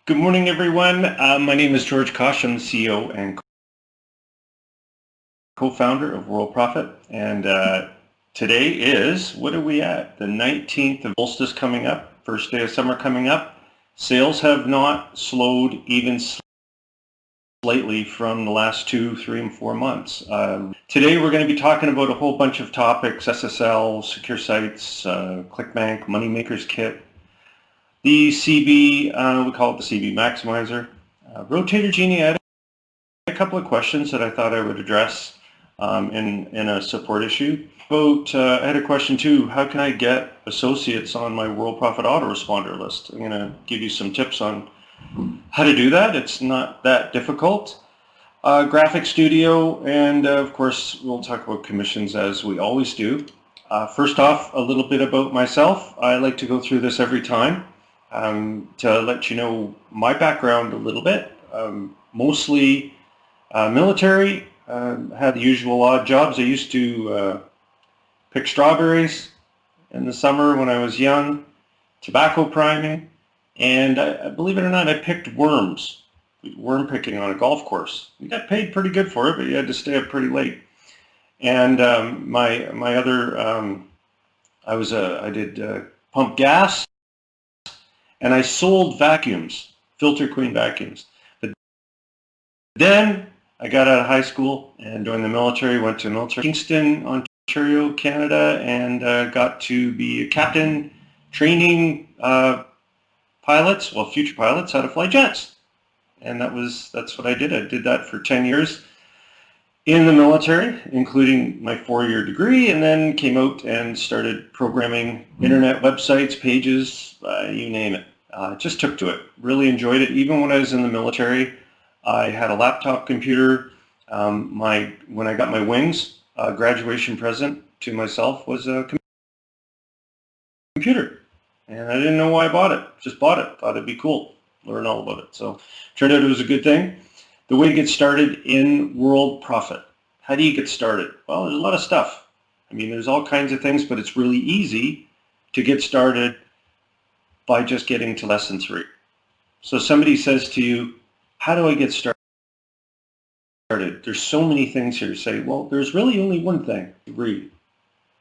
Good morning, everyone. My name is George Kosch. I'm the CEO and co-founder of Worldprofit. And today is, what are we at? The 19th of solstice coming up, first day of summer coming up. Sales have not slowed even slightly from the last 2, 3, and 4 months. Today we're going to be talking about a whole bunch of topics: SSL, secure sites, ClickBank, Moneymakers Kit, the CB, we call it the CB Maximizer. Rotator Genie, I had a couple of questions that I thought I would address in a support issue. I had a question too: how can I get associates on my Worldprofit Autoresponder list? I'm going to give you some tips on how to do that. It's not that difficult. Graphic Studio, and of course we'll talk about commissions as we always do. First off, a little bit about myself. I like to go through this every time to let you know my background a little bit. Mostly military, had the usual odd jobs. I used to pick strawberries in the summer when I was young, tobacco priming, and believe it or not, I picked worms, worm picking on a golf course. You got paid pretty good for it, but you had to stay up pretty late. And my other, I did pump gas, and I sold vacuums, filter clean vacuums. But then I got out of high school and joined the military, went to military Kingston, Ontario, Canada, and got to be a captain training pilots, well, future pilots, how to fly jets. And that's what I did. I did that for 10 years in the military, including my 4-year degree, and then came out and started programming internet websites, pages, you name it. Just took to it. Really enjoyed it. Even when I was in the military, I had a laptop computer. When I got my wings, graduation present to myself was a computer. And I didn't know why I bought it. Just bought it. Thought it'd be cool. Learn all about it. So turned out it was a good thing. The way to get started in Worldprofit. How do you get started? Well, there's a lot of stuff. I mean, there's all kinds of things, but it's really easy to get started by just getting to lesson 3. So somebody says to you, how do I get started? There's so many things here. You say, well, there's really only one thing. Read.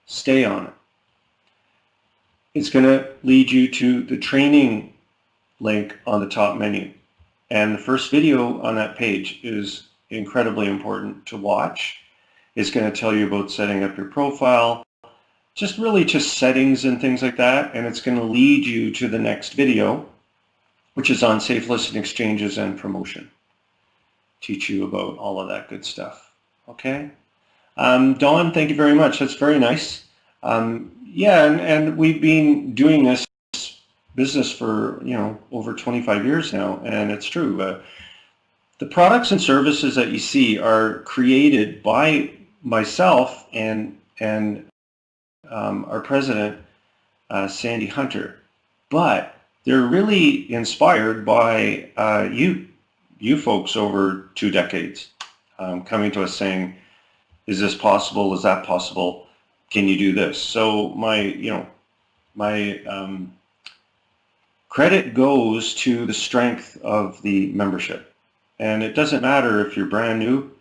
Stay on it. It's going to lead you to the training link on the top menu. And the first video on that page is incredibly important to watch. It's going to tell you about setting up your profile, just settings and things like that. And it's going to lead you to the next video, which is on safe listing exchanges and promotion. Teach you about all of that good stuff. Okay? Dawn, thank you very much. That's very nice. Yeah, and we've been doing this business for over 25 years now, and it's true. The products and services that you see are created by myself and our president, Sandy Hunter, but they're really inspired by you folks over 2 decades, coming to us saying, is this possible? Is that possible? Can you do this? So my credit goes to the strength of the membership. And it doesn't matter if you're brand new.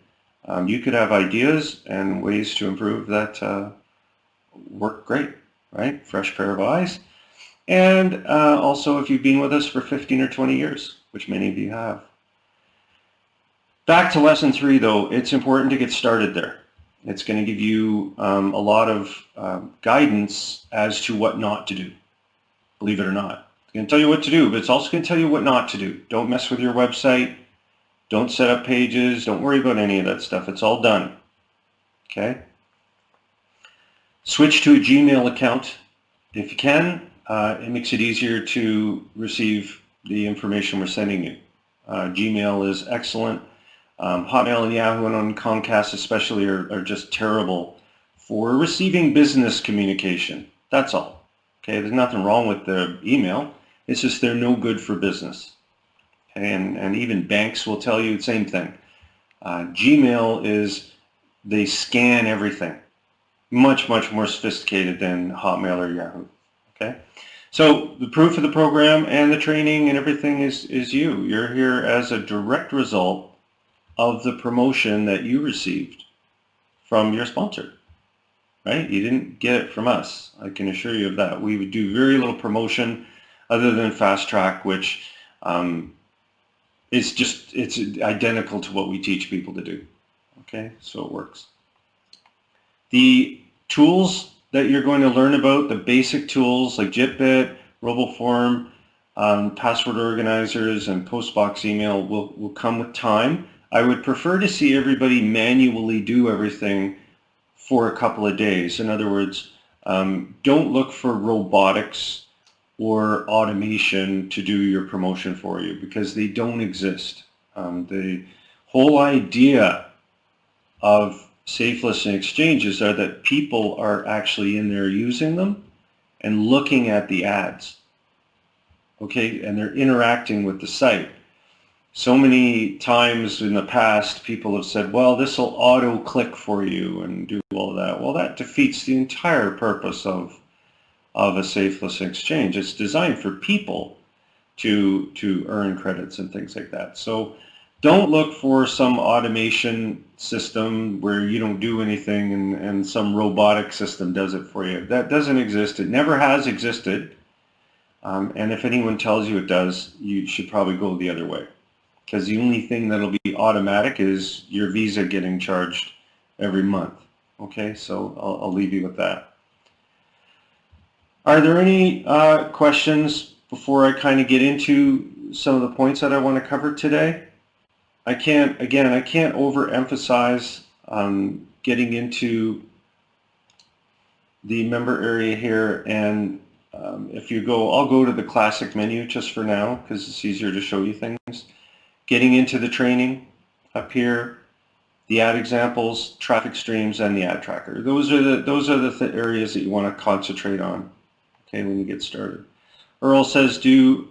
You could have ideas and ways to improve that work great, right? Fresh pair of eyes. And also if you've been with us for 15 or 20 years, which many of you have. Back to lesson 3 though, it's important to get started there. It's going to give you a lot of guidance as to what not to do, believe it or not. It's going to tell you what to do, but it's also going to tell you what not to do. Don't mess with your website. Don't set up pages. Don't worry about any of that stuff. It's all done. Okay? Switch to a Gmail account if you can. It makes it easier to receive the information we're sending you. Gmail is excellent. Hotmail and Yahoo and on Comcast especially are just terrible for receiving business communication. That's all. Okay, there's nothing wrong with the email. It's just they're no good for business. Okay? And even banks will tell you the same thing. Gmail is, they scan everything. Much, much more sophisticated than Hotmail or Yahoo. Okay? So the proof of the program and the training and everything is you. You're here as a direct result of the promotion that you received from your sponsor, right? You didn't get it from us. I can assure you of that. We would do very little promotion other than Fast Track, which it's identical to what we teach people to do. Okay, so it works. The tools that you're going to learn about, the basic tools like JitBit, RoboForm, password organizers, and postbox email will come with time. I would prefer to see everybody manually do everything for a couple of days. In other words, don't look for robotics or automation to do your promotion for you, because they don't exist. The whole idea of safe listing exchanges are that people are actually in there using them and looking at the ads, okay, and they're interacting with the site. So many times in the past, people have said, well, this will auto-click for you and do all of that. Well, that defeats the entire purpose of a safe listing exchange. It's designed for people to earn credits and things like that. So don't look for some automation system where you don't do anything and some robotic system does it for you. That doesn't exist. It never has existed. And if anyone tells you it does, you should probably go the other way, because the only thing that'll be automatic is your Visa getting charged every month. Okay, so I'll leave you with that. Are there any questions before I kind of get into some of the points that I want to cover today? I can't overemphasize getting into the member area here, and if you go, I'll go to the classic menu just for now because it's easier to show you things. Getting into the training up here, the ad examples, traffic streams, and the ad tracker. Those are the areas that you want to concentrate on, okay, when you get started. Earl says, do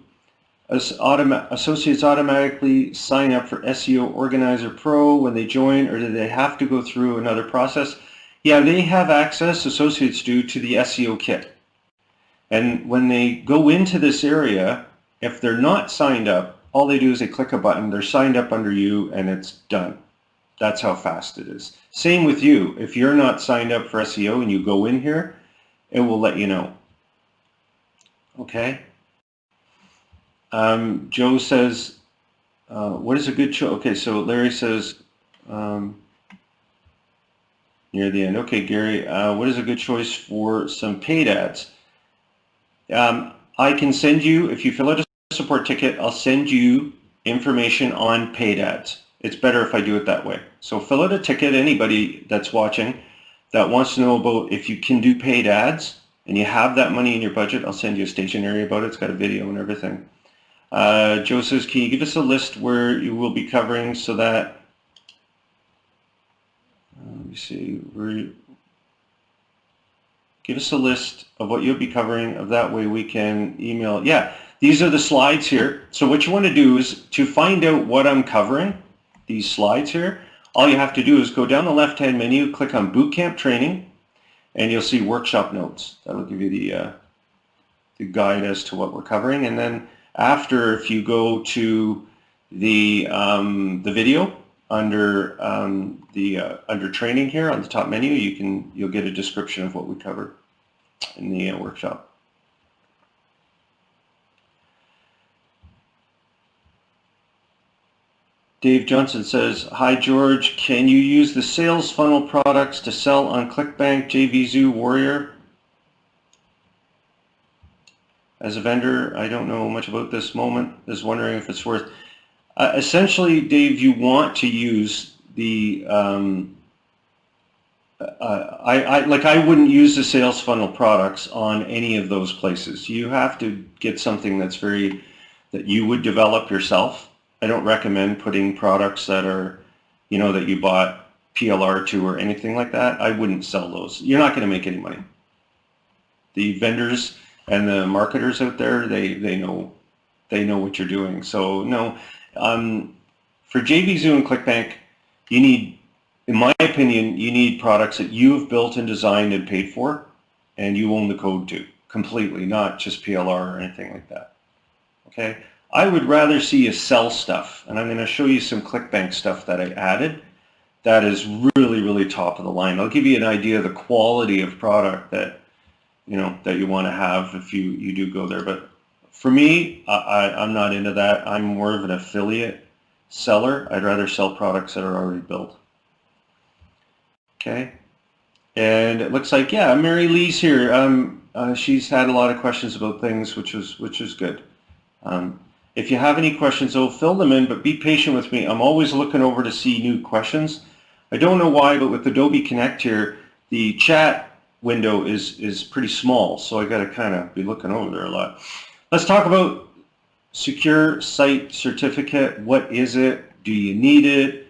associates automatically sign up for SEO Organizer Pro when they join, or do they have to go through another process? Yeah, they have access, associates do, to the SEO kit. And when they go into this area, if they're not signed up, all they do is they click a button, they're signed up under you, and it's done. That's how fast it is. Same with you. If you're not signed up for SEO and you go in here, it will let you know. Okay? Joe says, what is a good choice? Okay, so Larry says, near the end. Okay, Gary, what is a good choice for some paid ads? I can send you, if you fill out a support ticket, I'll send you information on paid ads. It's better if I do it that way. So fill out a ticket, anybody that's watching that wants to know about if you can do paid ads and you have that money in your budget, I'll send you a stationery about it. It's got a video and everything. Joe says, can you give us a list where you will be covering so that, let me see, give us a list of what you'll be covering, of that way we can email. Yeah, these are the slides here. So what you want to do is to find out what I'm covering, these slides here, all you have to do is go down the left-hand menu, click on Bootcamp Training, and you'll see Workshop Notes. That'll give you the guide as to what we're covering. And then after, if you go to the video under under training here on the top menu, you'll get a description of what we cover in the workshop. Dave Johnson says, hi George, can you use the sales funnel products to sell on ClickBank, Jvzoo, Warrior? As a vendor, I don't know much about this moment. I was wondering if it's worth. Essentially, Dave, you want to use the. I wouldn't use the sales funnel products on any of those places. You have to get something that you would develop yourself. I don't recommend putting products that are, that you bought PLR to or anything like that. I wouldn't sell those. You're not going to make any money. The vendors and the marketers out there, they know what you're doing. So no, for Jvzoo and ClickBank, you need, in my opinion, you need products that you have built and designed and paid for, and you own the code to. completely, not just PLR or anything like that. Okay, I would rather see you sell stuff, and I'm going to show you some ClickBank stuff that I added that is really, really top of the line. I'll give you an idea of the quality of product that that you want to have if you do go there. But for me, I'm not into that. I'm more of an affiliate seller. I'd rather sell products that are already built. Okay, and it looks like, yeah, Mary Lee's here. She's had a lot of questions about things, which is good. If you have any questions, fill them in, but be patient with me. I'm always looking over to see new questions. I don't know why, but with Adobe Connect here, the chat window is pretty small, so I got to kind of be looking over there a lot. Let's talk about Secure Site Certificate. What is it? Do you need it?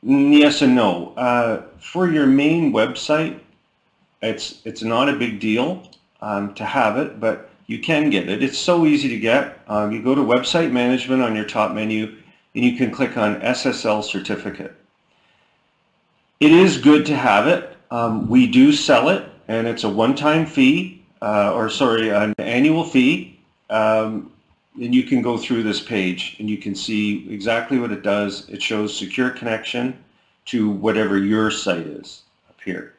Yes and no. For your main website, it's not a big deal to have it, but you can get it. It's so easy to get. You go to Website Management on your top menu, and you can click on SSL Certificate. It is good to have it. We do sell it, and it's a one-time fee, an annual fee. And you can go through this page, and you can see exactly what it does. It shows secure connection to whatever your site is up here.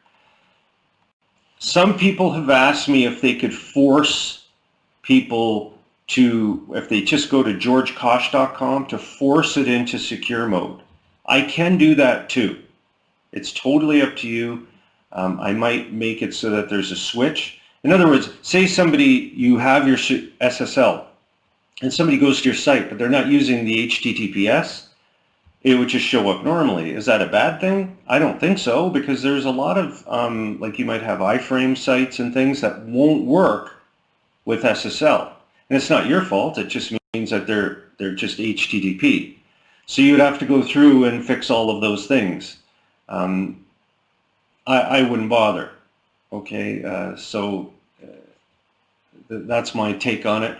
Some people have asked me if they could force people to, if they just go to georgekosch.com, to force it into secure mode. I can do that too. It's totally up to you. I might make it so that there's a switch. In other words, say you have your SSL and somebody goes to your site, but they're not using the HTTPS, it would just show up normally. Is that a bad thing? I don't think so, because there's a lot of, like you might have iframe sites and things that won't work with SSL. And it's not your fault, it just means that they're just HTTP. So you'd have to go through and fix all of those things. I wouldn't bother. Okay, that's my take on it.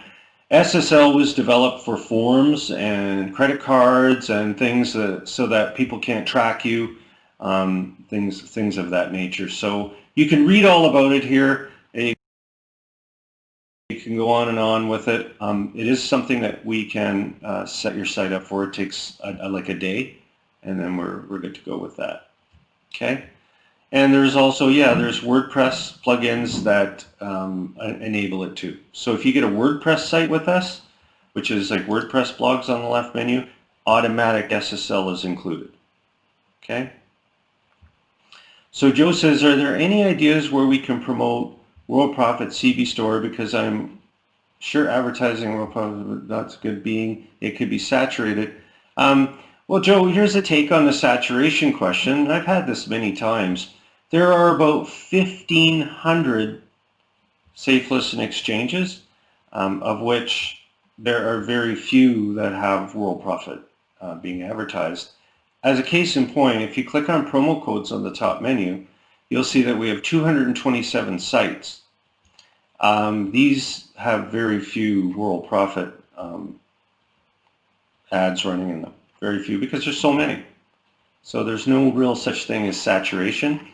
SSL was developed for forms and credit cards and things so that people can't track you, things of that nature. So you can read all about it here. You can go on and on with it. It is something that we can set your site up for. It takes like a day, and then we're good to go with that. Okay, and there's also, there's WordPress plugins that enable it too. So if you get a WordPress site with us, which is like WordPress Blogs on the left menu, automatic SSL is included. Okay. So Joe says, are there any ideas where we can promote WorldProfit CB Store? Because I'm sure advertising WorldProfit, that's good being, it could be saturated. Well, Joe, here's a take on the saturation question. I've had this many times. There are about 1,500 safe listen exchanges, of which there are very few that have WorldProfit being advertised. As a case in point, if you click on promo codes on the top menu, you'll see that we have 227 sites. These have very few WorldProfit ads running in them. Very few, because there's so many. So there's no real such thing as saturation.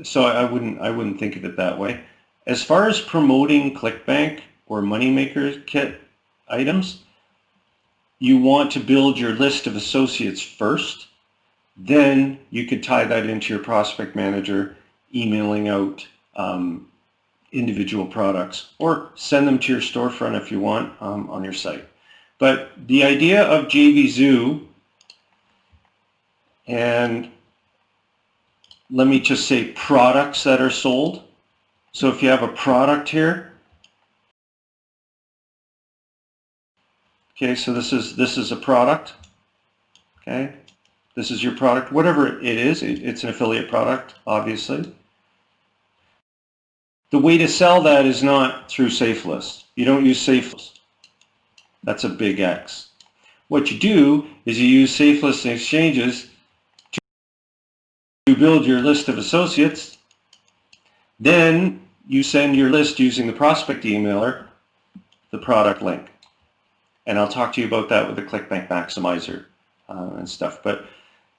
So I wouldn't think of it that way. As far as promoting ClickBank or Moneymaker Kit items, you want to build your list of associates first. Then you could tie that into your prospect manager, emailing out individual products, or send them to your storefront if you want on your site. But the idea of Jvzoo, and let me just say products that are sold. So if you have a product here, okay, so this is a product, okay? This is your product, whatever it is, it's an affiliate product, obviously. The way to sell that is not through SafeList. You don't use SafeList. That's a big X. What you do is you use SafeList and exchanges to build your list of associates. Then you send your list using the prospect emailer, the product link. And I'll talk to you about that with the ClickBank Maximizer and stuff. But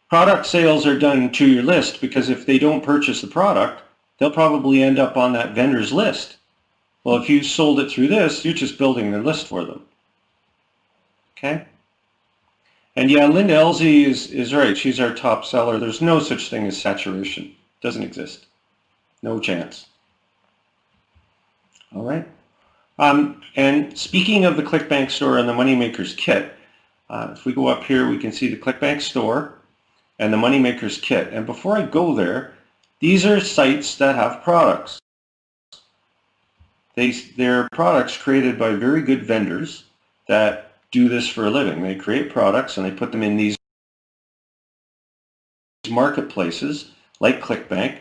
product sales are done to your list, because if they don't purchase the product, they'll probably end up on that vendor's list. Well, if you sold it through this, you're just building their list for them. Okay? And yeah, Linda Elsie is right. She's our top seller. There's no such thing as saturation. Doesn't exist. No chance. All right. And speaking of the ClickBank store and the Moneymakers Kit, if we go up here, we can see the ClickBank store and the Moneymakers Kit. And before I go there, these are sites that have products. They're products created by very good vendors that do this for a living. They create products and they put them in these marketplaces like ClickBank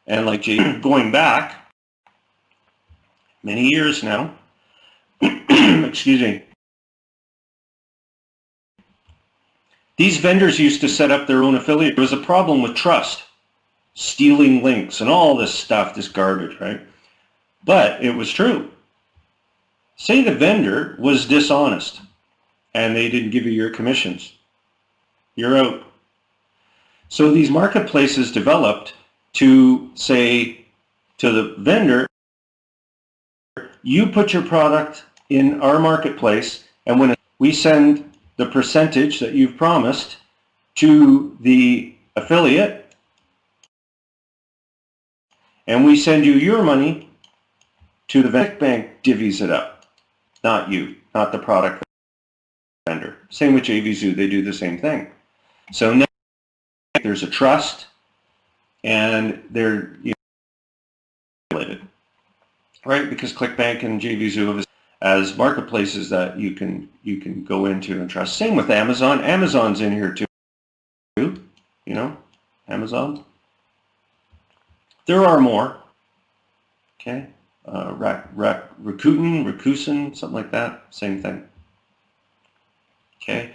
and like going back many years now. Excuse me. These vendors used to set up their own affiliate. There was a problem with trust, stealing links and all this stuff, this garbage, right? But it was true. Say the vendor was dishonest and they didn't give you your commissions. You're out. So these marketplaces developed to say to the vendor, you put your product in our marketplace, and when we send the percentage that you've promised to the affiliate, and we send you your money to the ClickBank divvies it up, not you, not the product vendor. Same with Jvzoo, they do the same thing. So now there's a trust, and they're related, right? Because ClickBank and Jvzoo have as marketplaces that you can go into and trust. Same with Amazon. Amazon's in here too. You know, Amazon. There are more. Okay, Rakuten, something like that. Same thing. Okay,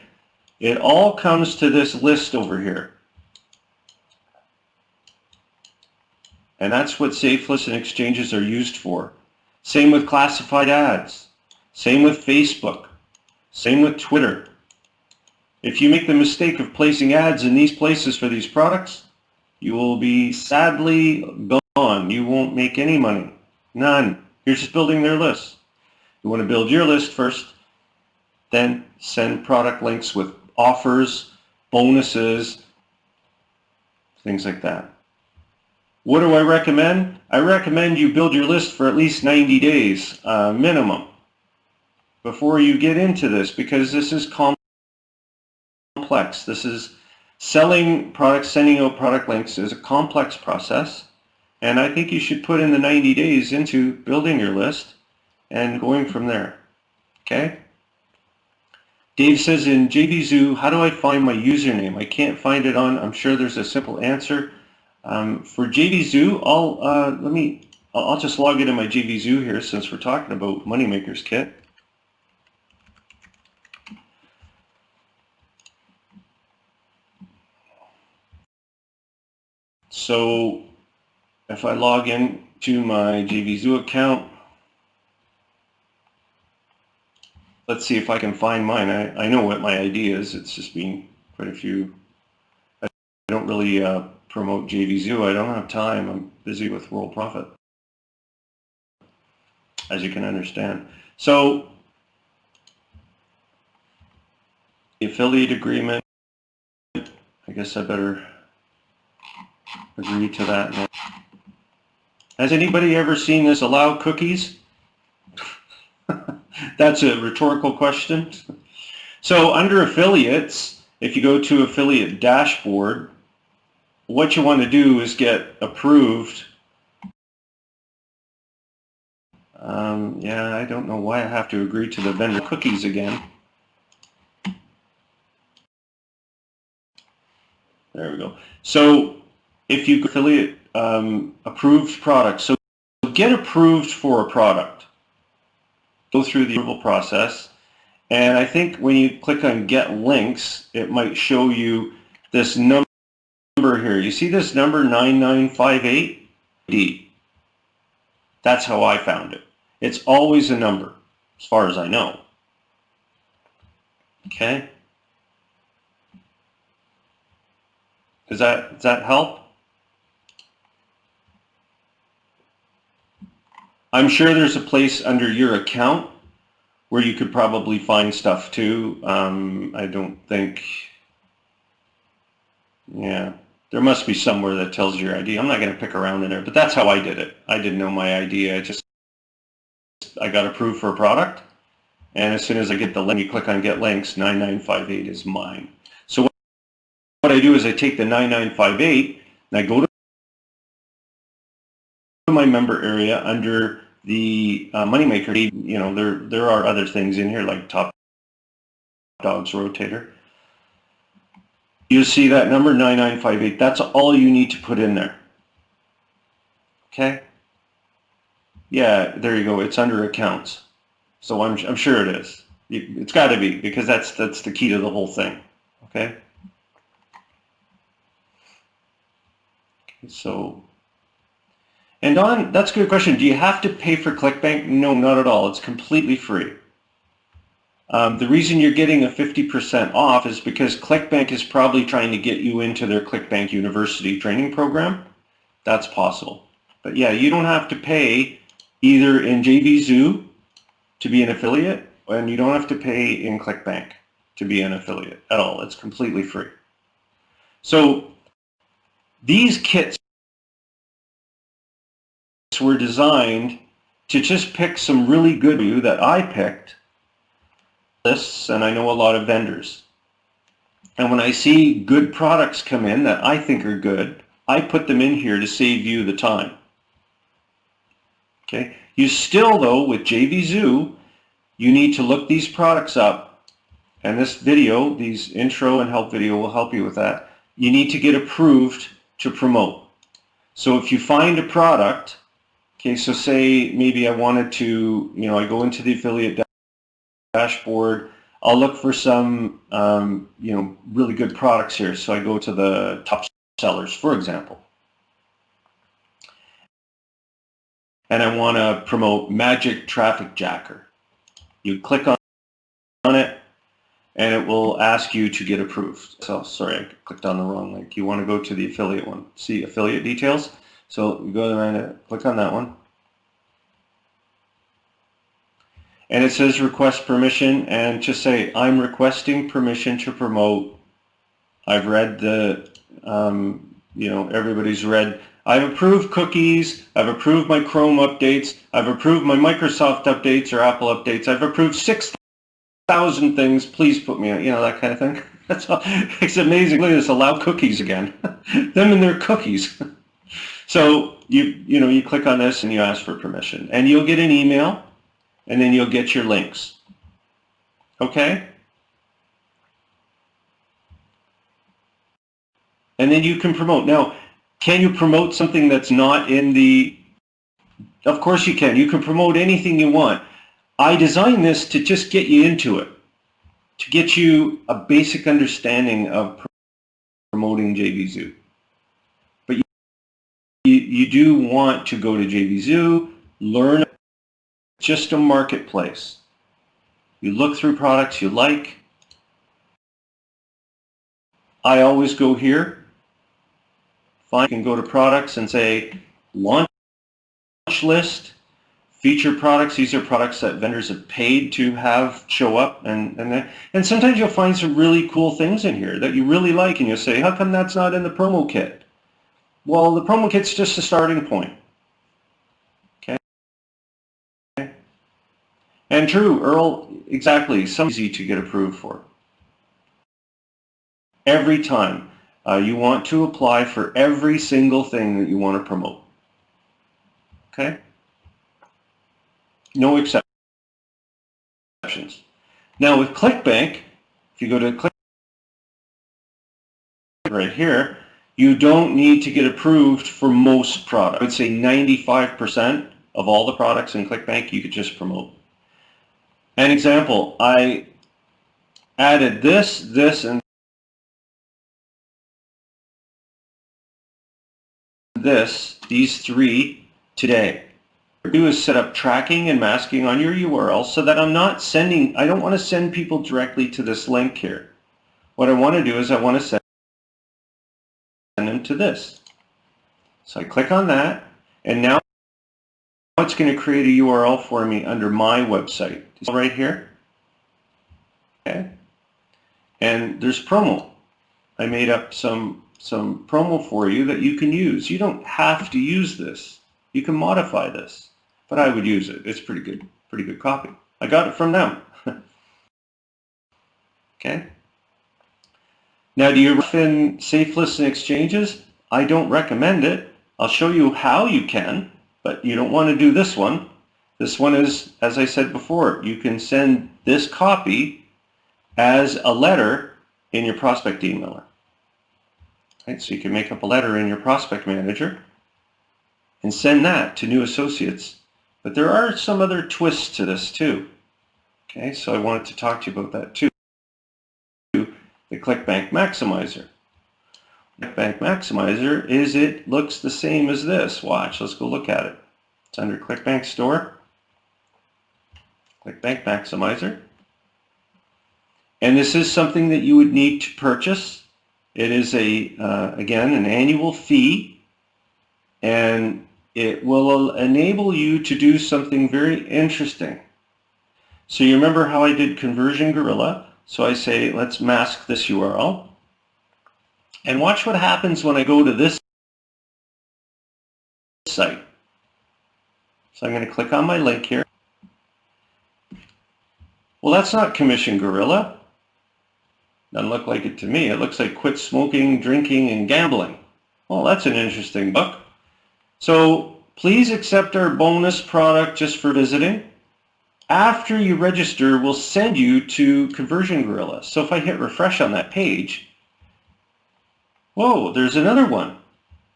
it all comes to this list over here. And that's what safe lists and exchanges are used for. Same with classified ads. Same with Facebook. Same with Twitter. If you make the mistake of placing ads in these places for these products, you will be sadly gone. You won't make any money. None. You're just building their lists. You want to build your list first, then send product links with offers, bonuses, things like that. What do I recommend? I recommend you build your list for at least 90 days minimum before you get into this, because this is complex. This is selling products, sending out product links is a complex process, and I think you should put in the 90 days into building your list and going from there. Okay? Dave says, in Jvzoo, how do I find my username? I can't find it on. I'm sure there's a simple answer. For Jvzoo, I'll just log into my Jvzoo here since we're talking about Moneymakers Kit. So if I log in to my Jvzoo account, let's see if I can find mine. I know what my ID is. It's just been quite a few. I don't really promote Jvzoo. I don't have time. I'm busy with Worldprofit, as you can understand. So the affiliate agreement, I guess I better agree to that now. Has anybody ever seen this allow cookies? That's a rhetorical question. So under affiliates, if you go to affiliate dashboard, what you want to do is get approved. Yeah, I don't know why I have to agree to the vendor cookies again. There we go. So if you affiliate approved products, so get approved for a product. Go through the approval process, and I think when you click on get links, it might show you this number here. You see this number 9958D? That's how I found it. It's always a number, as far as I know. Okay? Does that help? I'm sure there's a place under your account where you could probably find stuff too. I don't think, yeah, there must be somewhere that tells your ID. I'm not going to pick around in there, but that's how I did it. I didn't know my ID. I got approved for a product, and as soon as I get the link, you click on Get Links, 9958 is mine. So what I do is I take the 9958 and I go to my member area under the moneymaker. You know, there are other things in here like Top Dogs Rotator. You see that number 9958. That's all you need to put in there. Okay. Yeah, there you go. It's under accounts. So I'm sure it is. It's got to be, because that's the key to the whole thing. Okay. So, and Don, that's a good question. Do you have to pay for ClickBank? No, not at all. It's completely free. The reason you're getting a 50% off is because ClickBank is probably trying to get you into their ClickBank University training program. That's possible. But yeah, you don't have to pay either in Jvzoo to be an affiliate, and you don't have to pay in ClickBank to be an affiliate at all. It's completely free. So these kits were designed to just pick some really good you that I picked lists, and I know a lot of vendors. And when I see good products come in that I think are good, I put them in here to save you the time. Okay. You still, though, with Jvzoo, you need to look these products up, and this video, these intro and help video will help you with that. You need to get approved to promote. So if you find a product, okay, so say maybe I wanted to, you know, I go into the affiliate dashboard, I'll look for some, you know, really good products here. So I go to the top sellers, for example. And I want to promote Magic Traffic Jacker. You click on it, and it will ask you to get approved. So, sorry, I clicked on the wrong link. You want to go to the affiliate one. See affiliate details. So you go there and click on that one. And it says request permission, and just say, I'm requesting permission to promote. I've read the, you know, everybody's read. I've approved cookies. I've approved my Chrome updates. I've approved my Microsoft updates or Apple updates. I've approved 6,000 things. Please put me on, you know, that kind of thing. That's all. It's amazing. Look at this. Allow cookies again. Them and their cookies. So you know, you click on this and you ask for permission, and you'll get an email, and then you'll get your links. Okay? And then you can promote. Now, can you promote something that's not in the... Of course you can. You can promote anything you want. I designed this to just get you into it, to get you a basic understanding of promoting Jvzoo. But you do want to go to Jvzoo, learn just a marketplace. You look through products you like. I always go here. Fine, you can go to products and say launch list, feature products. These are products that vendors have paid to have show up, and sometimes you'll find some really cool things in here that you really like, and you'll say, how come that's not in the promo kit? Well, the promo kit's just a starting point. Okay. And true, Earl, exactly. Some easy to get approved for. Every time. You want to apply for every single thing that you want to promote. Okay? No exceptions. Now with ClickBank, if you go to Click right here, you don't need to get approved for most products. I would say 95% of all the products in ClickBank you could just promote. An example, I added this, and these three today. What I do is set up tracking and masking on your URL so that I don't want to send people directly to this link here. What I want to do is I want to send them to this. So I click on that, and now it's it's going to create a URL for me under my website. Right here. Okay. And there's promo. I made up some promo for you that you can use. You don't have to use this. You can modify this, but I would use it. It's pretty good copy. I got it from them. Okay. Now, do you in safe lists and exchanges? I don't recommend it. I'll show you how you can, but you don't want to do this one. This one is, as I said before, you can send this copy as a letter in your prospect emailer. Right? So you can make up a letter in your prospect manager and send that to new associates. But there are some other twists to this too. Okay, so I wanted to talk to you about that too. The ClickBank Maximizer. ClickBank Maximizer is, it looks the same as this. Watch, let's go look at it. It's under ClickBank Store. ClickBank Maximizer. And this is something that you would need to purchase. It is again, an annual fee, and it will enable you to do something very interesting. So you remember how I did Conversion Gorilla? So I say, let's mask this URL. And watch what happens when I go to this site. So I'm going to click on my link here. Well, that's not Commission Gorilla. Doesn't look like it to me. It looks like Quit Smoking, Drinking, and Gambling. Well, that's an interesting book. So please accept our bonus product just for visiting. After you register, we'll send you to Conversion Gorilla. So if I hit refresh on that page, whoa, there's another one.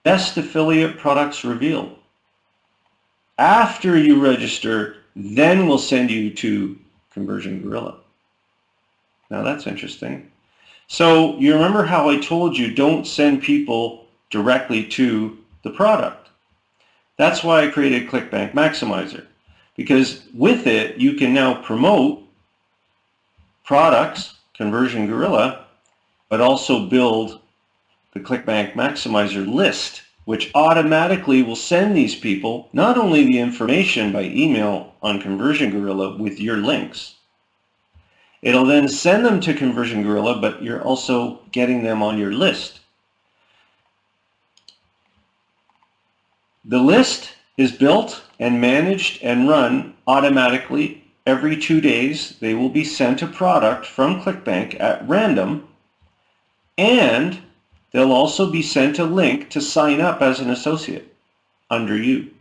Best Affiliate Products Revealed. After you register, then we'll send you to Conversion Gorilla. Now that's interesting. So you remember how I told you don't send people directly to the product. That's why I created ClickBank Maximizer. Because with it, you can now promote products, Conversion Gorilla, but also build the ClickBank Maximizer list, which automatically will send these people not only the information by email on Conversion Gorilla with your links, it'll then send them to Conversion Gorilla, but you're also getting them on your list. The list is built and managed and run automatically. Every 2 days, they will be sent a product from ClickBank at random, and they'll also be sent a link to sign up as an associate under you.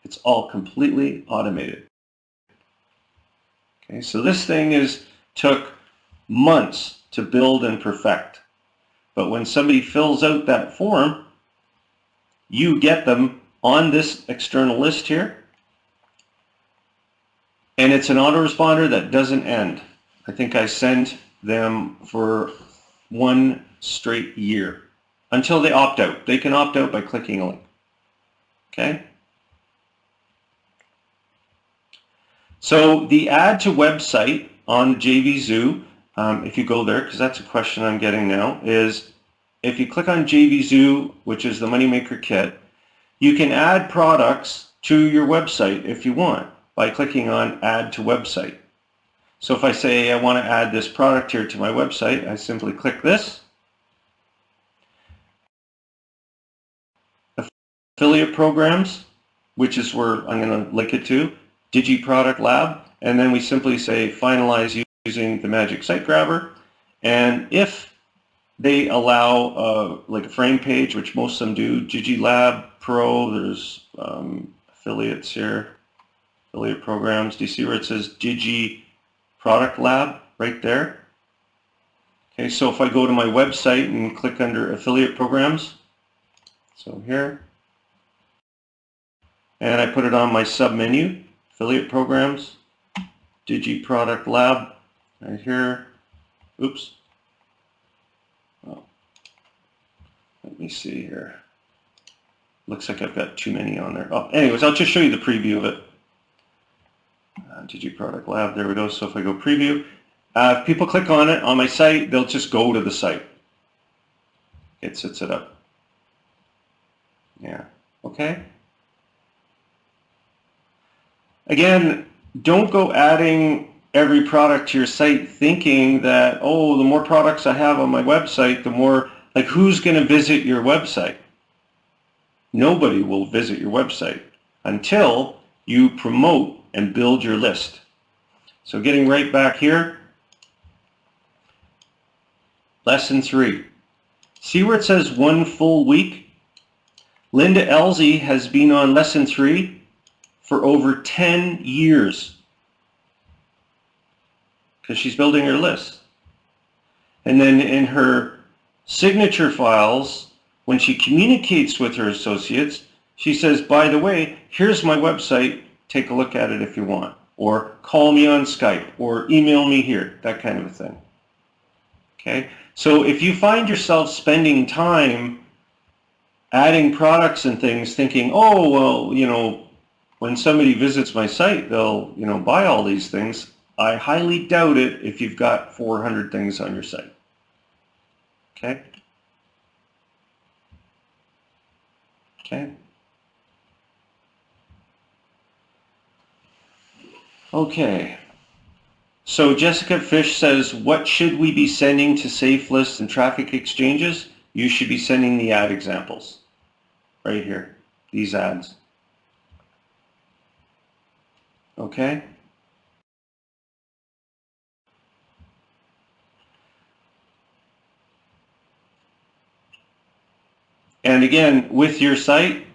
It's all completely automated. Okay, so this thing took months to build and perfect. But when somebody fills out that form, you get them on this external list here. And it's an autoresponder that doesn't end. I think I sent them for 1 straight year until they opt out. They can opt out by clicking a link. Okay? So the add to website on Jvzoo, if you go there, because that's a question I'm getting now, is if you click on Jvzoo, which is the Moneymaker Kit, you can add products to your website if you want by clicking on Add to Website. So if I say I want to add this product here to my website, I simply click this. Affiliate programs, which is where I'm going to link it to, Product Lab, and then we simply say finalize using the magic site grabber. And if they allow like a frame page, which most of them do, Lab Pro, there's affiliates here, affiliate programs. Do you see where it says Product Lab right there? Okay, so if I go to my website and click under affiliate programs, so here, and I put it on my sub menu, affiliate programs, Product Lab, right here. Oops. Oh. Let me see here. Looks like I've got too many on there. Oh, anyways, I'll just show you the preview of it. Product Lab, there we go. So if I go preview, if people click on it on my site, they'll just go to the site. It sets it up. Yeah, okay. Again, don't go adding every product to your site thinking that, oh, the more products I have on my website, the more, like, who's going to visit your website? Nobody will visit your website until you promote and build your list. So getting right back here, lesson 3. See where it says 1 full week? Linda Elsie has been on lesson 3 for over 10 years because she's building her list. And then in her signature files, when she communicates with her associates, she says, by the way, here's my website, take a look at it if you want, or call me on Skype, or email me here, that kind of a thing. Okay, so if you find yourself spending time adding products and things thinking, oh, well, you know, when somebody visits my site, they'll, you know, buy all these things, I highly doubt it if you've got 400 things on your site. Okay? Okay. Okay. So Jessica Fish says, what should we be sending to safe lists and traffic exchanges? You should be sending the ad examples right here, these ads. Okay? And again, with your site,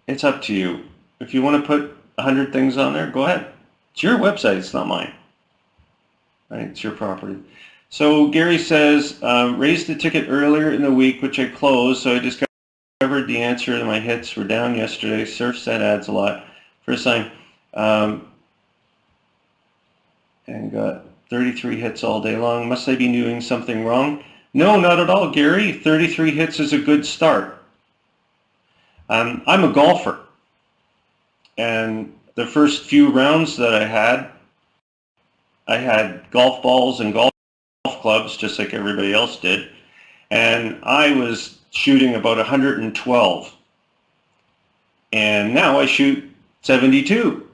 it's up to you. If you want to put 100 things on there, go ahead. It's your website, it's not mine. Right? It's your property. So Gary says, raised the ticket earlier in the week, which I closed, so I discovered the answer to my hits were down yesterday. Surf said ads a lot. First time. And got 33 hits all day long. Must I be doing something wrong? No, not at all, Gary. 33 hits is a good start. I'm a golfer, and the first few rounds that I had golf balls and golf clubs just like everybody else did, and I was shooting about 112, and now I shoot 72.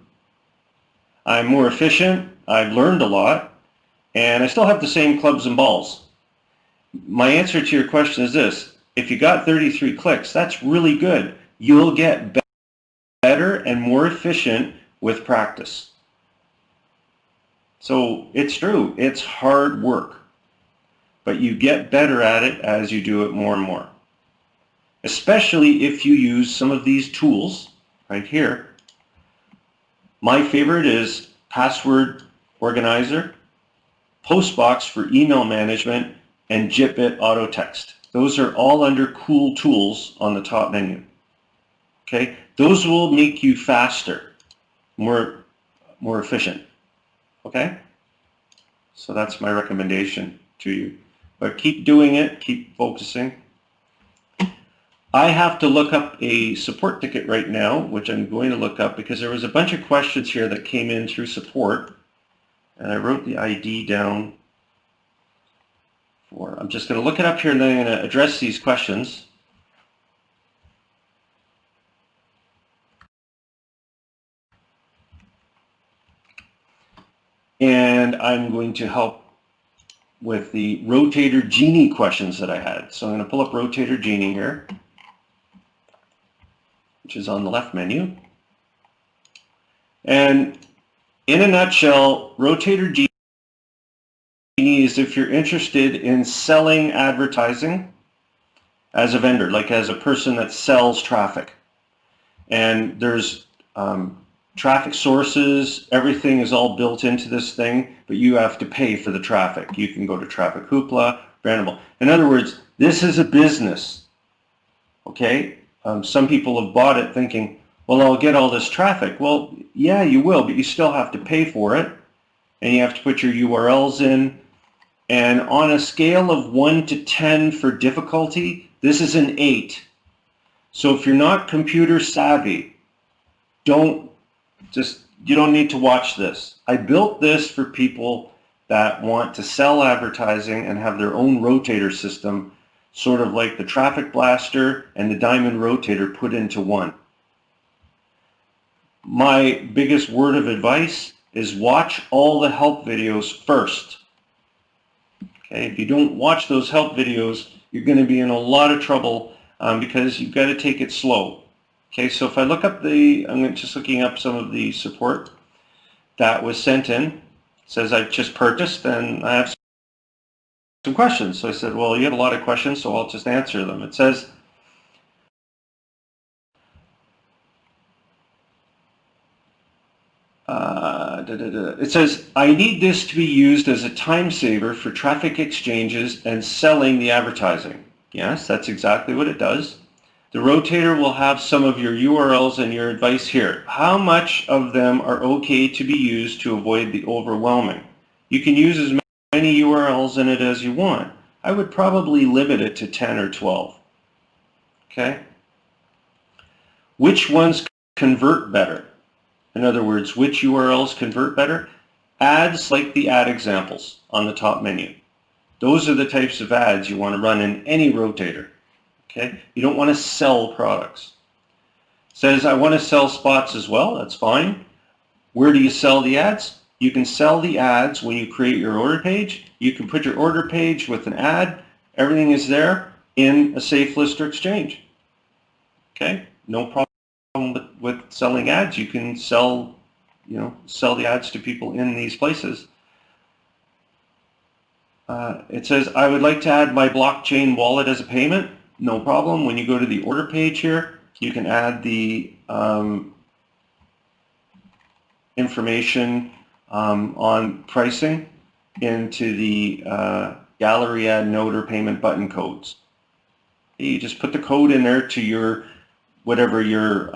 I'm more efficient, I've learned a lot, and I still have the same clubs and balls. My answer to your question is this: if you got 33 clicks, that's really good. You'll get better and more efficient with practice. So it's true, it's hard work, but you get better at it as you do it more and more. Especially if you use some of these tools right here. My favorite is Password Organizer, Postbox for email management, and Jitbit Auto Text. Those are all under Cool Tools on the top menu. Okay, those will make you faster, more efficient. Okay, so that's my recommendation to you. But keep doing it, keep focusing. I have to look up a support ticket right now, which I'm going to look up because there was a bunch of questions here that came in through support, and I wrote the ID down for. I'm just going to look it up here, and then I'm going to address these questions. And I'm going to help with the Rotator Genie questions that I had. So I'm going to pull up Rotator Genie here, which is on the left menu. And in a nutshell, Rotator Genie is if you're interested in selling advertising as a vendor, like as a person that sells traffic. And there's traffic sources, everything is all built into this thing, but you have to pay for the traffic. You can go to Traffic Hoopla, Brandable. In other words, this is a business, okay? Some people have bought it thinking, well, I'll get all this traffic. Well, yeah, you will, but you still have to pay for it, and you have to put your URLs in. And on a scale of 1 to 10 for difficulty, this is an 8. So if you're not computer savvy, you don't need to watch this. I built this for people that want to sell advertising and have their own rotator system, sort of like the Traffic Blaster and the Diamond Rotator put into one. my biggest word of advice is watch all the help videos first. Okay, if you don't watch those help videos, you're going to be in a lot of trouble because you've got to take it slow. Okay, so if I look up I'm just looking up some of the support that was sent in. It says I've just purchased and I have some questions. So I said, well, you have a lot of questions, so I'll just answer them. It says, I need this to be used as a time saver for traffic exchanges and selling the advertising. Yes, that's exactly what it does. The rotator will have some of your URLs and your advice here. How much of them are okay to be used to avoid the overwhelming? You can use as many URLs in it as you want. I would probably limit it to 10 or 12. Okay? Which ones convert better? In other words, which URLs convert better? Ads like the ad examples on the top menu. Those are the types of ads you want to run in any rotator. Okay? You don't want to sell products. It says, I want to sell spots as well. That's fine. Where do you sell the ads? You can sell the ads when you create your order page. You can put your order page with an ad. Everything is there in a safe list or exchange. Okay? No problem with selling ads. You can sell the ads to people in these places. It says, I would like to add my blockchain wallet as a payment. No problem. When you go to the order page here, you can add the information on pricing into the gallery add note or payment button codes. You just put the code in there to your whatever your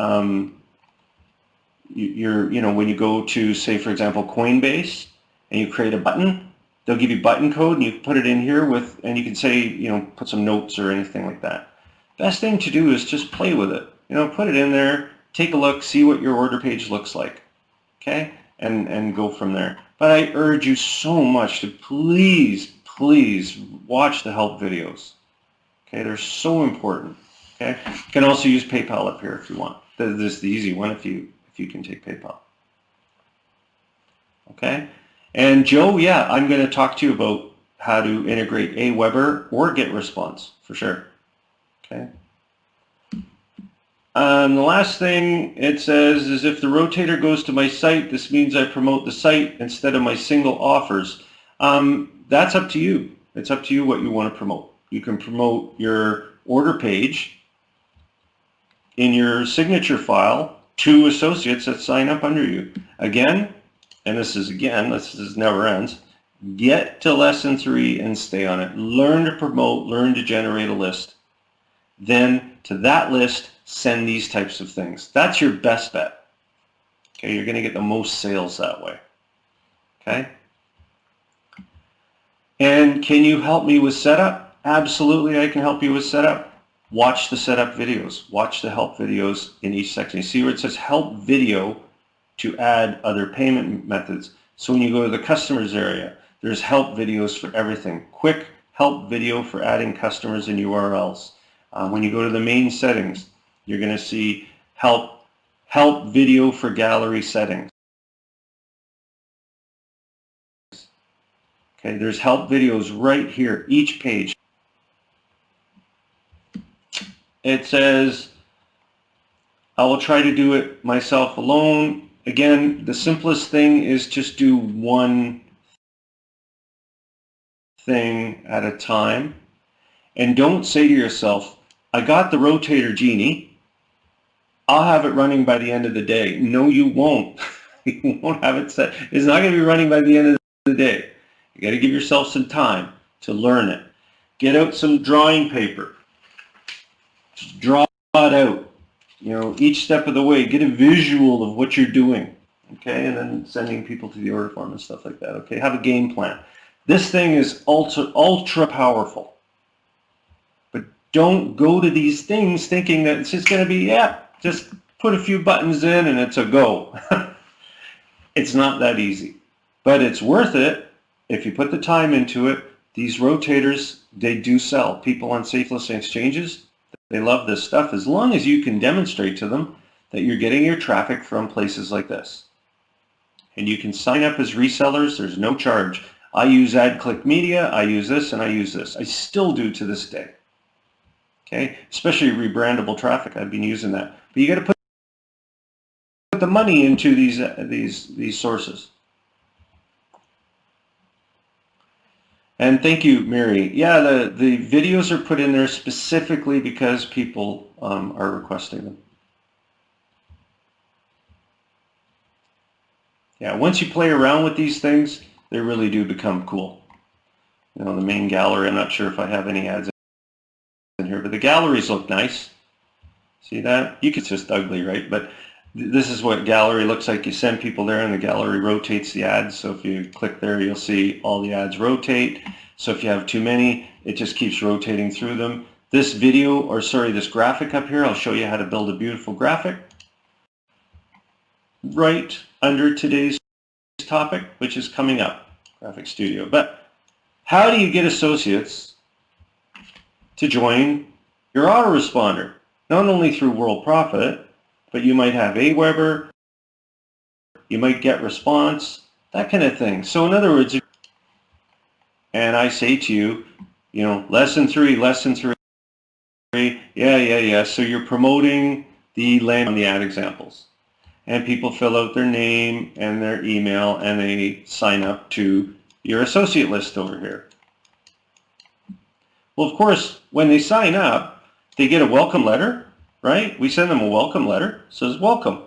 when you go to, say, for example, Coinbase, and you create a button, they'll give you button code, and you put it in here and you can say, put some notes or anything like that. Best thing to do is just play with it. Put it in there, take a look, see what your order page looks like, okay, and go from there. But I urge you so much to please watch the help videos. Okay, they're so important. Okay, you can also use PayPal up here if you want. This is the easy one if you can take PayPal. Okay, and Joe, yeah, I'm going to talk to you about how to integrate Aweber or GetResponse for sure. Okay. The last thing it says is if the rotator goes to my site, this means I promote the site instead of my single offers. That's up to you. It's up to you what you want to promote. You can promote your order page in your signature file to associates that sign up under you. Again, and this is never ends, get to lesson 3 and stay on it. Learn to promote, learn to generate a list. Then to that list, send these types of things. That's your best bet. Okay, you're going to get the most sales that way. Okay? And can you help me with setup? Absolutely, I can help you with setup. Watch the setup videos. Watch the help videos in each section. You see where it says help video to add other payment methods. So when you go to the customers area, there's help videos for everything. Quick help video for adding customers and URLs. When you go to the main settings, you're going to see help video for gallery settings. Okay, there's help videos right here, each page. It says, I will try to do it myself alone. Again, the simplest thing is just do one thing at a time. And don't say to yourself, I got the rotator genie, I'll have it running by the end of the day. No, you won't. You won't have it set. It's not going to be running by the end of the day. You got to give yourself some time to learn it. Get out some drawing paper. Just draw it out. Each step of the way. Get a visual of what you're doing. Okay, and then sending people to the order form and stuff like that. Okay, have a game plan. This thing is ultra powerful. But don't go to these things thinking that it's just going to be, just put a few buttons in and it's a go. It's not that easy. But it's worth it if you put the time into it. These rotators, they do sell. People on safe listing exchanges, they love this stuff. As long as you can demonstrate to them that you're getting your traffic from places like this. And you can sign up as resellers. There's no charge. I use AdClick Media, I use this, and I use this. I still do to this day. Okay, especially rebrandable traffic. I've been using that. But you got to put the money into these sources. And thank you, Mary. Yeah, the videos are put in there specifically because people are requesting them. Yeah, once you play around with these things, they really do become cool. You know, the main gallery, I'm not sure if I have any ads in here, but the galleries look nice. See that? It's just ugly, right? But this is what gallery looks like. You send people there and the gallery rotates the ads. So if you click there, you'll see all the ads rotate. So if you have too many, it just keeps rotating through them. This video, or sorry, this graphic up here, I'll show you how to build a beautiful graphic right under today's topic, which is coming up, Graphic Studio. But how do you get associates to join your autoresponder? Not only through WorldProfit, but you might have Aweber, you might get response, that kind of thing. So in other words, and I say to you, you know, lesson three, yeah. So you're promoting the land on the ad examples. And people fill out their name and their email and they sign up to your associate list over here. Well, of course, when they sign up, they get a welcome letter, right? We send them a welcome letter. It says welcome.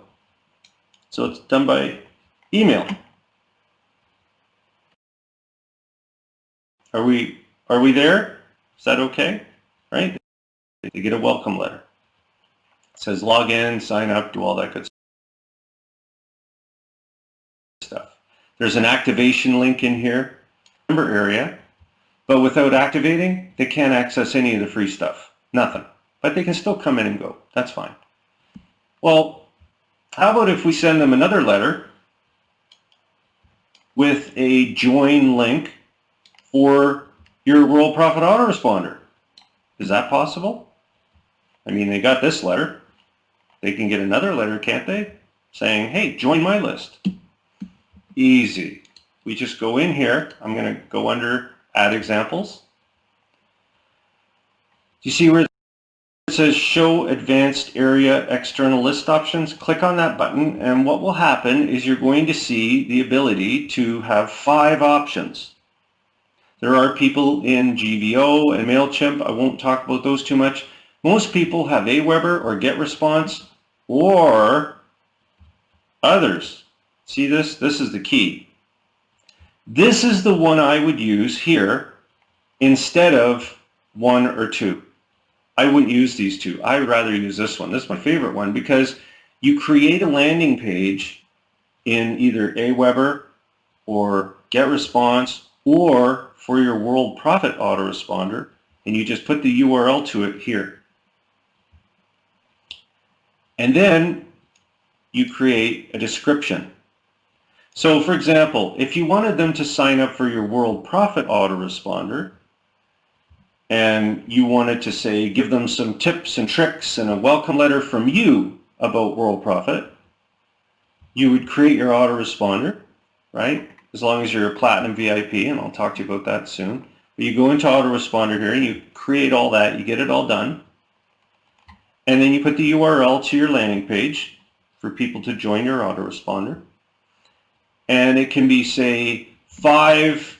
So it's done by email. Are we there? Is that okay? Right? They get a welcome letter. It says log in, sign up, do all that good stuff. There's an activation link in here, member area, but without activating, they can't access any of the free stuff. Nothing. But they can still come in and go. That's fine. Well, how about if we send them another letter with a join link for your WorldProfit Autoresponder? Is that possible? I mean, they got this letter. They can get another letter, can't they? Saying, hey, join my list. Easy. We just go in here. I'm going to go under Add Examples. Do you see where it says Show Advanced Area External List Options? Click on that button, and what will happen is you're going to see the ability to have 5 options. There are people in Jvzoo and MailChimp. I won't talk about those too much. Most people have Aweber or GetResponse or others. See this? This is the key. This is the one I would use here instead of 1 or 2. I wouldn't use these 2. I would rather use this one. This is my favorite one because you create a landing page in either Aweber or GetResponse or for your WorldProfit Autoresponder, and you just put the URL to it here. And then you create a description. So for example, if you wanted them to sign up for your WorldProfit Autoresponder and you wanted to say, give them some tips and tricks and a welcome letter from you about WorldProfit, you would create your autoresponder, right? As long as you're a Platinum VIP, and I'll talk to you about that soon. But you go into Autoresponder here and you create all that, you get it all done. And then you put the URL to your landing page for people to join your autoresponder. And it can be, say, 5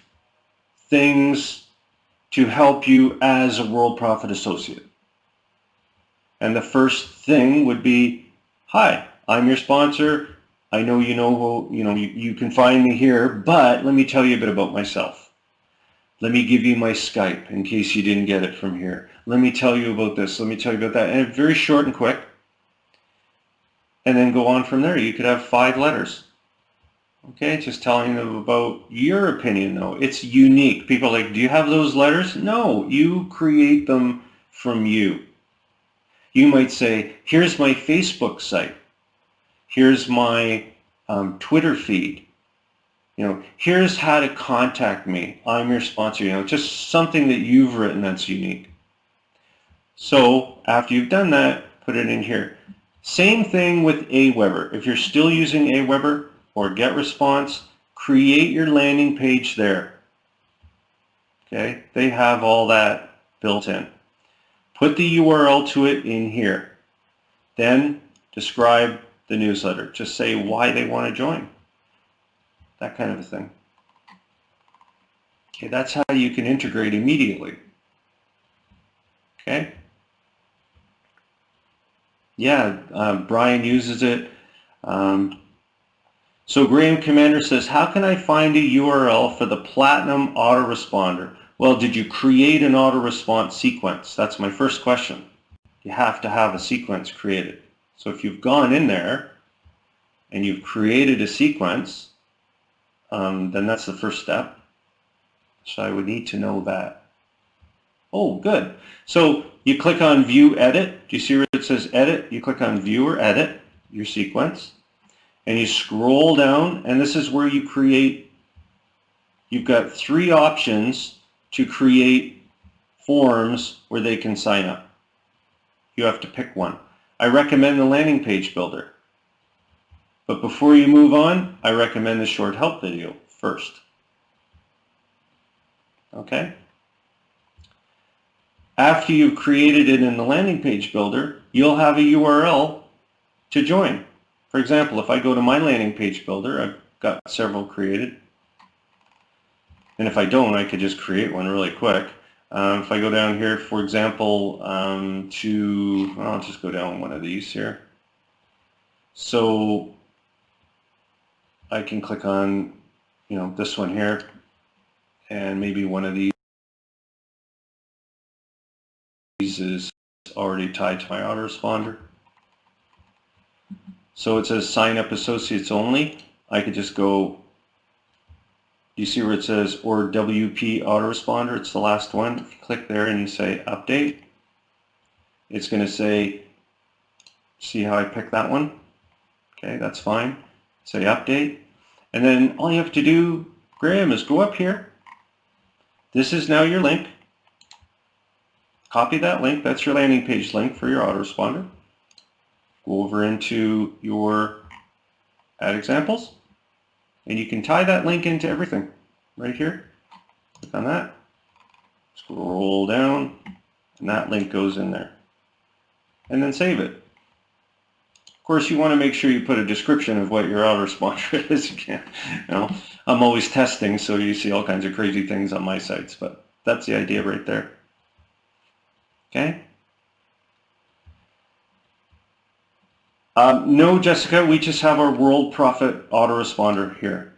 things to help you as a WorldProfit associate. And the first thing would be, hi, I'm your sponsor. I know you can find me here, but let me tell you a bit about myself. Let me give you my Skype in case you didn't get it from here. Let me tell you about this. Let me tell you about that. And very short and quick. And then go on from there. You could have 5 letters. Okay, just telling them about your opinion, though. It's unique. People are like, do you have those letters? No, you create them from you. You might say, here's my Facebook site. Here's my Twitter feed. Here's how to contact me. I'm your sponsor. Just something that you've written that's unique. So after you've done that, put it in here. Same thing with Aweber. If you're still using Aweber or GetResponse, create your landing page there. Okay, they have all that built in. Put the URL to it in here. Then describe the newsletter. Just say why they want to join. That kind of a thing. Okay, that's how you can integrate immediately. Okay. Yeah, Brian uses it. So Graham Commander says, how can I find a URL for the Platinum Autoresponder? Well, did you create an autoresponder sequence? That's my first question. You have to have a sequence created. So if you've gone in there and you've created a sequence, then that's the first step. So I would need to know that. Oh, good. So you click on View Edit. Do you see where it says Edit? You click on View or Edit your sequence. And you scroll down, and this is where you create. You've got 3 options to create forms where they can sign up. You have to pick one. I recommend the landing page builder. But before you move on, I recommend the short help video first. Okay? After you've created it in the landing page builder, you'll have a URL to join. For example, if I go to my landing page builder, I've got several created. And if I don't, I could just create one really quick. If I go down here, for example, I'll just go down one of these here. So I can click on, this one here, and maybe one of these is already tied to my autoresponder. So it says sign up associates only. I could just go, you see where it says or WP autoresponder? It's the last one. If you click there and you say update, it's going to say, see how I picked that one? Okay, that's fine. Say update. And then all you have to do, Graham, is go up here. This is now your link. Copy that link. That's your landing page link for your autoresponder. Go over into your ad examples, and you can tie that link into everything right here. Click on that, scroll down, and that link goes in there. And then save it. Of course, you want to make sure you put a description of what your autoresponder is. You can't, I'm always testing, so you see all kinds of crazy things on my sites, but that's the idea right there. Okay? No, Jessica, we just have our Worldprofit autoresponder here.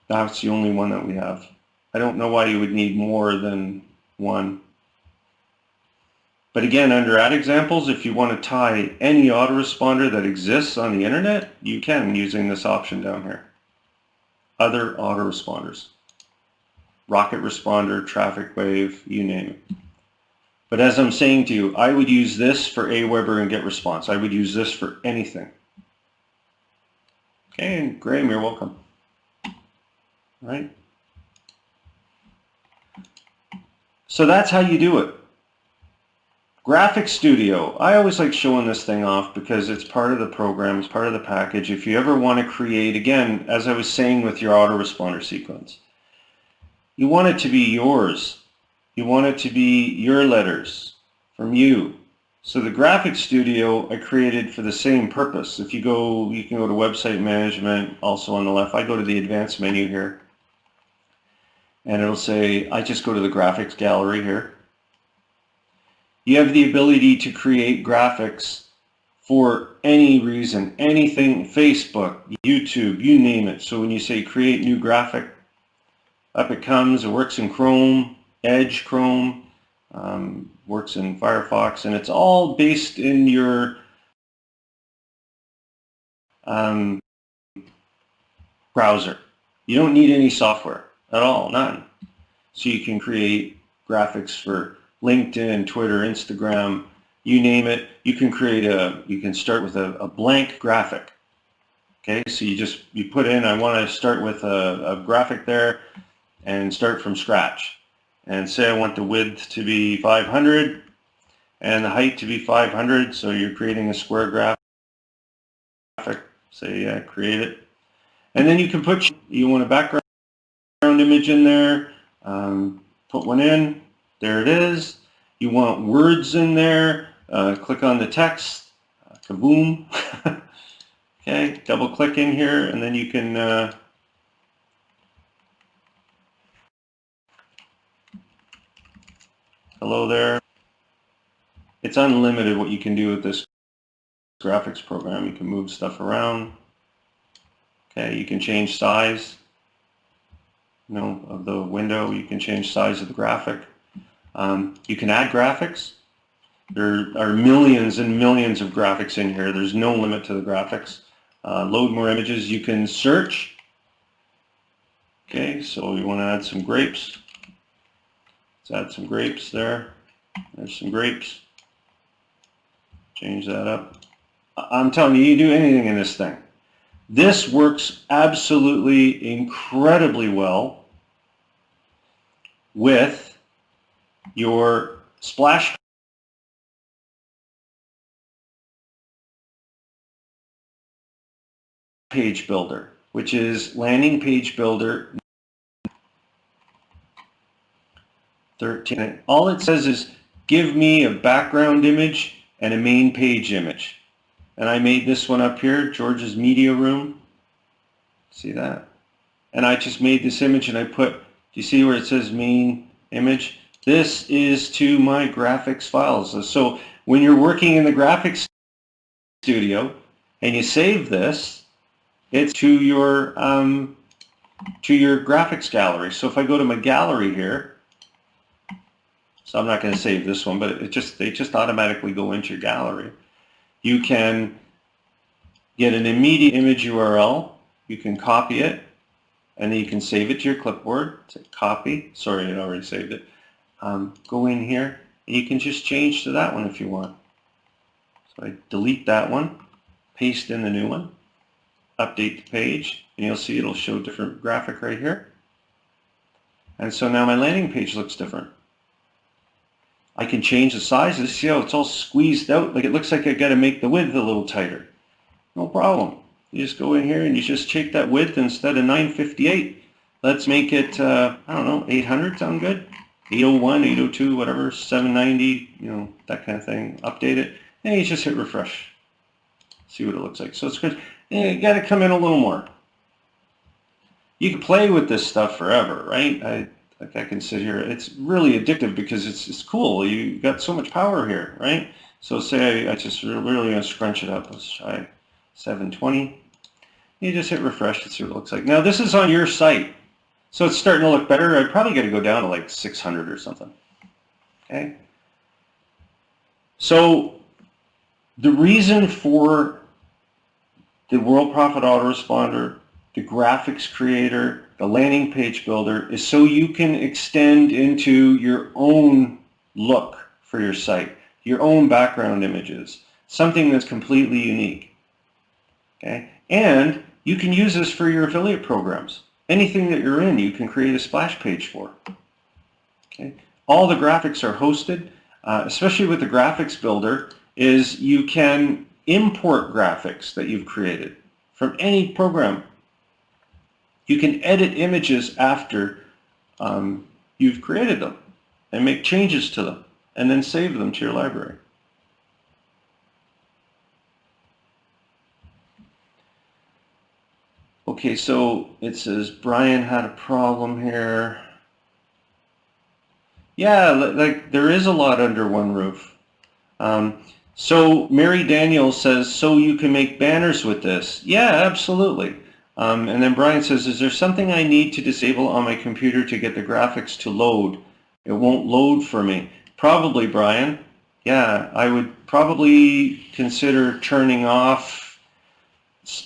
That's the only one that we have. I don't know why you would need more than one. But again, under ad examples, if you want to tie any autoresponder that exists on the internet, you can using this option down here. Other autoresponders. Rocket Responder, Traffic Wave, you name it. But as I'm saying to you, I would use this for Aweber and GetResponse. I would use this for anything. Okay, and Graham, you're welcome. All right. So that's how you do it. Graphic Studio. I always like showing this thing off because it's part of the program, it's part of the package. If you ever want to create, again, as I was saying with your autoresponder sequence, you want it to be yours. You want it to be your letters from you. So the Graphic Studio I created for the same purpose. If you go, you can go to Website Management, also on the left. I go to the Advanced menu here. And it'll say, I just go to the Graphics Gallery here. You have the ability to create graphics for any reason, anything, Facebook, YouTube, you name it. So when you say create new graphic, up it comes. It works in Chrome, Edge Chrome, works in Firefox, and it's all based in your browser. You don't need any software at all, none. So you can create graphics for LinkedIn, Twitter, Instagram, you name it. You can create you can start with a blank graphic. Okay, so you put in, I want to start with a graphic there and start from scratch. And say I want the width to be 500 and the height to be 500, so you're creating a square graphic. Say create it. And then you can put, you want a background image in there, put one in, there it is. You want words in there, click on the text, kaboom. Okay, double click in here and then you can hello there. It's unlimited what you can do with this graphics program. You can move stuff around. Okay, you can change size, of the window. You can change size of the graphic. You can add graphics. There are millions and millions of graphics in here. There's no limit to the graphics. Load more images. You can search. Okay, so you want to add some grapes. Let's add some grapes there. There's some grapes. Change that up. I'm telling you, you can do anything in this thing. This works absolutely incredibly well with your splash page builder, which is landing page builder 13. All it says is give me a background image and a main page image. And I made this one up here, George's Media Room. See that? And I just made this image and I put, do you see where it says main image? This is to my graphics files. So when you're working in the graphics studio and you save this, it's to your graphics gallery. So if I go to my gallery here, so I'm not going to save this one, but they just automatically go into your gallery. You can get an immediate image URL. You can copy it, and then you can save it to your clipboard. Say copy. Sorry, I already saved it. Go in here, and you can just change to that one if you want. So I delete that one, paste in the new one, update the page, and you'll see it'll show different graphic right here. And so now my landing page looks different. I can change the sizes. See how it's all squeezed out? Like it looks like I got to make the width a little tighter. No problem. You just go in here and you just take that width instead of 958. Let's make it, I don't know, 800 sound good? 801, 802, whatever, 790, that kind of thing. Update it. And you just hit refresh. See what it looks like. So it's good. And you got to come in a little more. You can play with this stuff forever, right? I can sit here. It's really addictive because it's cool. You got so much power here, right? So say I just really want to scrunch it up. Let's try 720. You just hit refresh and see what it looks like. Now this is on your site, so it's starting to look better. I probably got to go down to like 600 or something. Okay. So the reason for the Worldprofit Autoresponder, the graphics creator, the landing page builder is so you can extend into your own look for your site, your own background images, something that's completely unique. Okay? And you can use this for your affiliate programs. Anything that you're in, you can create a splash page for. Okay? All the graphics are hosted, especially with the graphics builder, is you can import graphics that you've created from any program. You can edit images after you've created them and make changes to them and then save them to your library. Okay, so it says Brian had a problem here. Yeah, like there is a lot under one roof. So Mary Daniels says, so you can make banners with this. Yeah, absolutely. And then Brian says, is there something I need to disable on my computer to get the graphics to load? It won't load for me. Probably, Brian. Yeah, I would probably consider turning off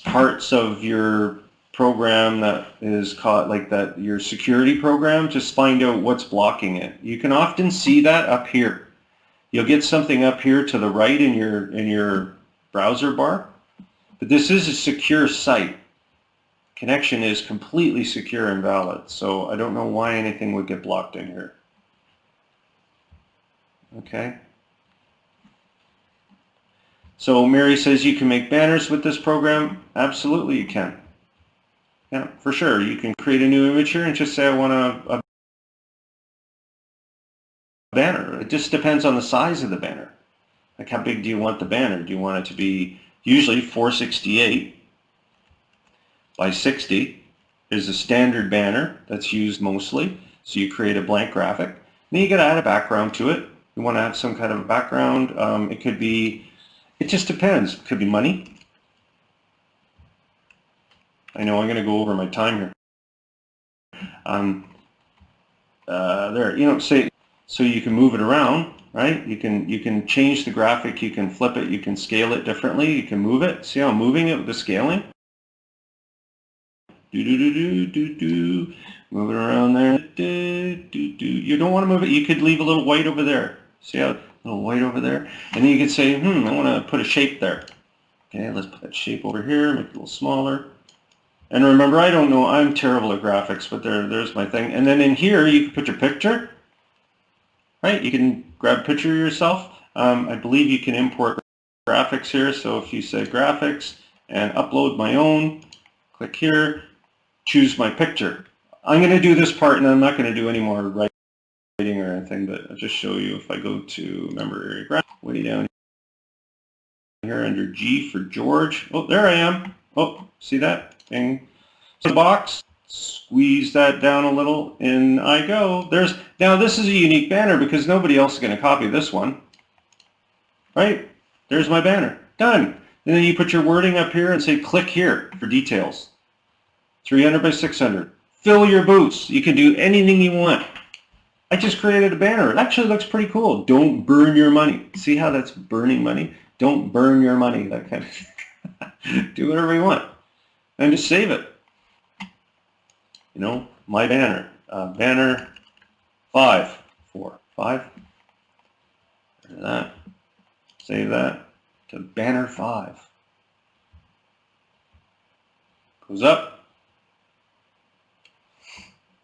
parts of your program that is called like that, your security program. Just find out what's blocking it. You can often see that up here. You'll get something up here to the right in your browser bar. But this is a secure site. Connection is completely secure and valid, so I don't know why anything would get blocked in here. Okay. So Mary says you can make banners with this program. Absolutely you can. Yeah, for sure. You can create a new image here and just say I want a banner. It just depends on the size of the banner. Like how big do you want the banner? Do you want it to be usually 468 by 60 is a standard banner that's used mostly. So you create a blank graphic. Then you got to add a background to it. You want to have some kind of a background. It could be, it just depends. It could be money. I know I'm going to go over my time here. There, you know, say, so you can move it around, right? You can change the graphic, you can flip it, you can scale it differently, you can move it. See how I'm moving it with the scaling? Move it around there. You don't want to move it. You could leave a little white over there. See how a little white over there? And then you could say, I want to put a shape there. Okay, let's put that shape over here, make it a little smaller. And remember, I don't know, I'm terrible at graphics, but there's my thing. And then in here, you can put your picture, right? You can grab a picture of yourself. I believe you can import graphics here. So if you say graphics and upload my own, click here, choose my picture. I'm going to do this part, and I'm not going to do any more writing or anything, but I'll just show you if I go to member area graph, way down here under G for George. Oh, there I am. Oh, see that? Bing. So the box, squeeze that down a little, and I go. Now this is a unique banner because nobody else is going to copy this one. Right? There's my banner. Done. And then you put your wording up here and say click here for details. 300 by 600. Fill your booths. You can do anything you want. I just created a banner. It actually looks pretty cool. Don't burn your money. See how that's burning money? Don't burn your money. That kind of do whatever you want. And just save it. You know, my banner. Banner 5. 4. 5. There's that. Save that to banner 5. Goes up.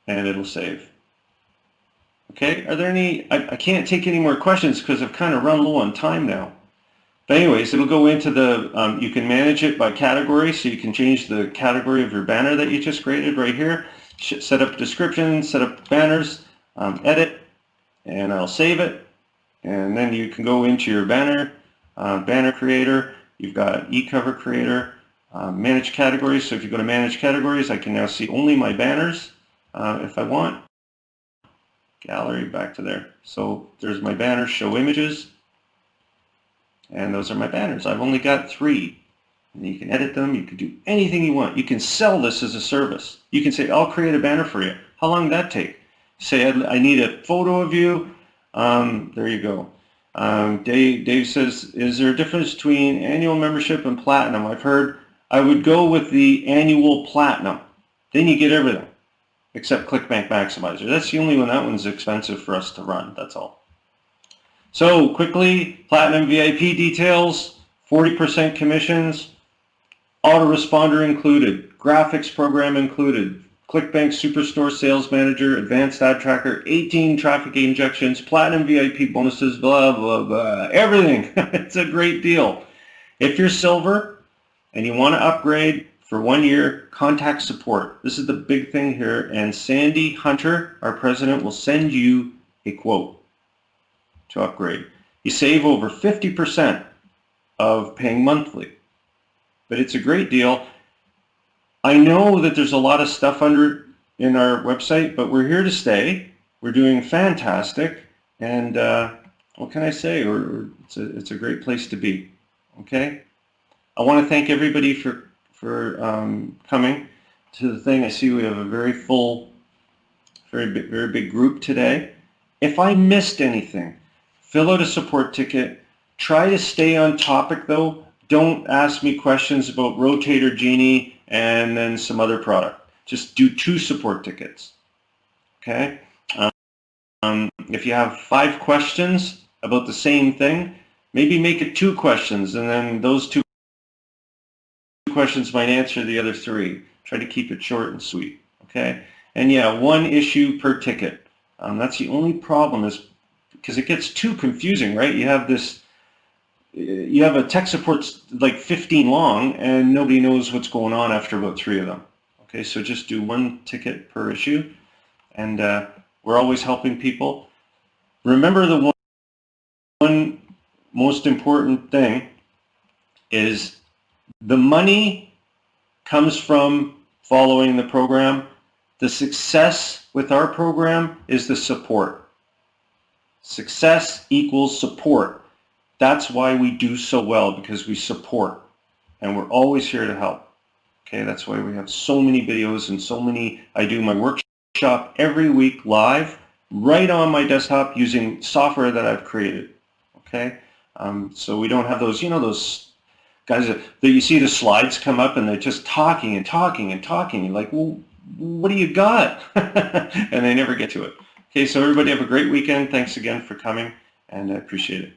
And it'll save. Okay, are there any, I can't take any more questions because I've kind of run low on time now. But anyways, it'll go into the, you can manage it by category, so you can change the category of your banner that you just created right here. Set up description, set up banners, edit, and I'll save it. And then you can go into your banner, banner creator. You've got e-cover creator, manage categories. So if you go to manage categories, I can now see only my banners if I want. Gallery, back to there. So there's my banners, show images. And those are my banners. I've only got 3. And you can edit them. You can do anything you want. You can sell this as a service. You can say, I'll create a banner for you. How long did that take? Say, I need a photo of you. There you go. Dave says, is there a difference between annual membership and platinum? I've heard I would go with the annual platinum. Then you get everything except ClickBank Maximizer. That's the only one. That one's expensive for us to run. That's all. So quickly, Platinum VIP details, 40% commissions, Autoresponder included, graphics program included, ClickBank Superstore Sales Manager, Advanced Ad Tracker, 18 traffic injections, Platinum VIP bonuses, blah, blah, blah, everything. It's a great deal. If you're silver and you want to upgrade for 1 year, contact support. This is the big thing here, and Sandy Hunter, our president, will send you a quote to upgrade. You save over 50% of paying monthly, but it's a great deal. I know that there's a lot of stuff in our website, but we're here to stay. We're doing fantastic, and what can I say? It's a great place to be. Okay, I want to thank everybody for coming to the thing. I see we have a very full, very big group today. If I missed anything, fill out a support ticket. Try to stay on topic though. Don't ask me questions about Rotator Genie and then some other product. Just do 2 support tickets. Okay? If you have 5 questions about the same thing, maybe make it 2 questions, and then those 2 questions might answer the other 3. Try to keep it short and sweet. Okay? And yeah, 1 issue per ticket. That's the only problem, is because it gets too confusing, right? You have this you have a tech support's like 15 long and nobody knows what's going on after about 3 of them. Okay, so just do 1 ticket per issue, and we're always helping people. Remember, the one most important thing is the money comes from following the program. The success with our program is the support. Success equals support. That's why we do so well, because we support, and we're always here to help. Okay, that's why we have so many videos and so many. I do my workshop every week live right on my desktop using software that I've created. Okay, so we don't have those, those guys that you see the slides come up and they're just talking and talking and talking. You're like, well, what do you got? And they never get to it. Okay, so everybody have a great weekend. Thanks again for coming, and I appreciate it.